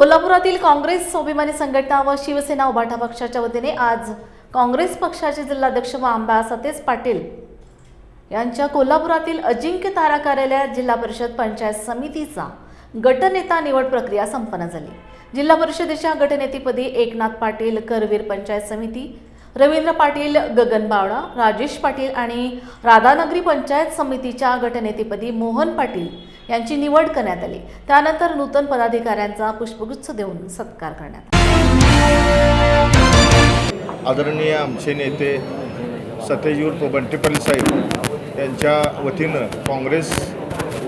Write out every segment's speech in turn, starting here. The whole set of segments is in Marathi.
कोल्हापुरातील काँग्रेस स्वाभिमानी संघटना व शिवसेना उभाटा पक्षाच्या वतीने आज काँग्रेस पक्षाचे जिल्हाध्यक्ष व आमदार सतेज पाटील यांच्या कोल्हापुरातील अजिंक्य तारा कार्यालयात जिल्हा परिषद पंचायत समितीचा गटनेता निवड प्रक्रिया संपन्न झाली। जिल्हा परिषदेच्या गटनेतेपदी एकनाथ पाटील करवीर पंचायत समिती, रवींद्र पाटील गगनबावडा, राजेश पाटील आणि राधानगरी पंचायत समितीच्या गटनेतेपदी मोहन पाटील यांची निवड करण्यात आली। त्यानंतर नूतन पदाधिकाऱ्यांचा पुष्पगुच्छ देऊन सत्कार करण्यात आला। आदरणीय आमचे नेते सतेज उर्फ बंटी पाटील साहेब यांच्या वतीनं काँग्रेस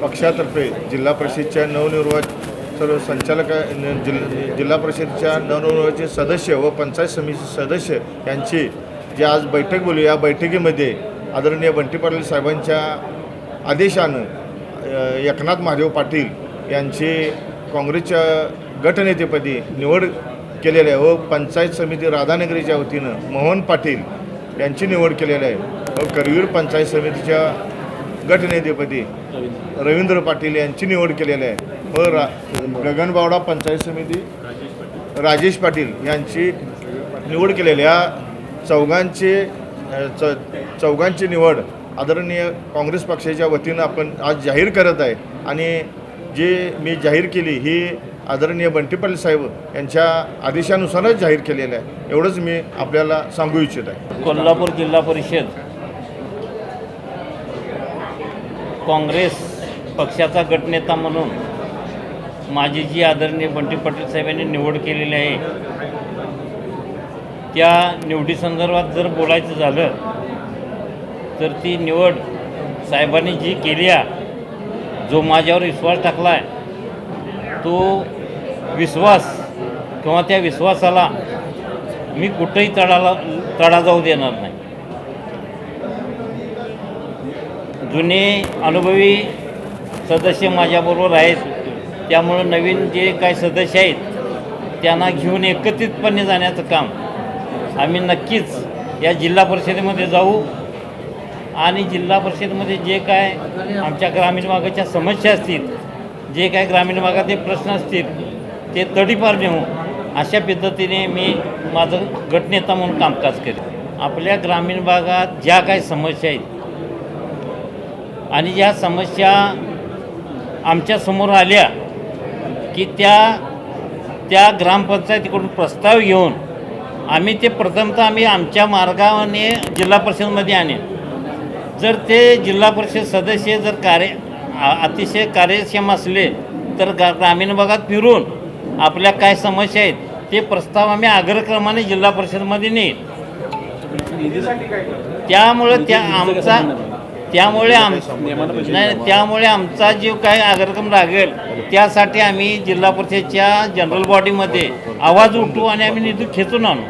पक्षातर्फे जिल्हा परिषदेच्या नवनिर्वाचित सर्व संचालक जिल्हा परिषदेच्या नवनिर्वाचित सदस्य व पंचायत समिती सदस्य यांची जी आज बैठक बोलली, या बैठकीमध्ये आदरणीय बंटी पाटील साहेबांच्या आदेशानं एकनाथ महादेव पाटील यांची काँग्रेसच्या गटनेतेपदी निवड केलेली आहे व पंचायत समिती राधानगरीच्या वतीनं मोहन पाटील यांची निवड केलेली आहे व करवीर पंचायत समितीच्या गटनेतेपदी रवींद्र पाटील यांची निवड केलेली आहे व गगनबावडा पंचायत समिती राजेश पाटील यांची निवड केलेली आहे। चौघांची निवड आदरणीय काँग्रेस पक्षाच्या वतीनं आपण आज जाहीर करत आहे आणि जे मी जाहीर केली ही आदरणीय बंटी पाटील साहेब यांच्या आदेशानुसारच जाहीर केलेलं आहे। एवढंच मी आपल्याला सांगू इच्छित आहे। कोल्हापूर जिल्हा परिषद काँग्रेस पक्षाचा गटनेता म्हणून माझी जी आदरणीय बंटी पाटील साहेबांनी निवड केलेली आहे, त्या निवडीसंदर्भात जर बोलायचं झालं तर ती निवड साहेबांनी जी केली आहे, जो माझ्यावर विश्वास टाकला आहे, तो विश्वास किंवा त्या विश्वासाला मी कुठंही तडा जाऊ देणार नाही। जुने अनुभवी सदस्य माझ्याबरोबर आहेत, त्यामुळं नवीन जे काही सदस्य आहेत त्यांना घेऊन एकत्रितपणे जाण्याचं काम आम्ही नक्कीच या जिल्हा परिषदेमध्ये जाऊ आणि जिल्हा परिषदेमध्ये जे काय आमच्या ग्रामीण भागाच्या समस्या असतील, जे काय ग्रामीण भागाचे प्रश्न असतील ते तडीपार नेऊ अशा पद्धतीने मी माझं गटनेता म्हणून कामकाज करेन। आपल्या ग्रामीण भागात ज्या काही समस्या आहेत आणि ज्या समस्या आमच्यासमोर आल्या की त्या ग्रामपंचायतीकडून प्रस्ताव घेऊन आम्ही ते प्रथमतः आमच्या मार्गाने जिल्हा परिषदेमध्ये आणेन। जर ते जिल्हा परिषद सदस्य जर अतिशय कार्यक्षम असले तर ग्रामीण भागात फिरून आपल्या काय समस्या आहेत ते प्रस्ताव आम्ही अग्रक्रमाने जिल्हा परिषदमध्ये नेईन। त्यामुळे आमचा जो काय अग्रक्रम लागेल त्यासाठी आम्ही जिल्हा परिषदेच्या जनरल बॉडीमध्ये आवाज उठवू आणि आम्ही निधी खेचून आणू।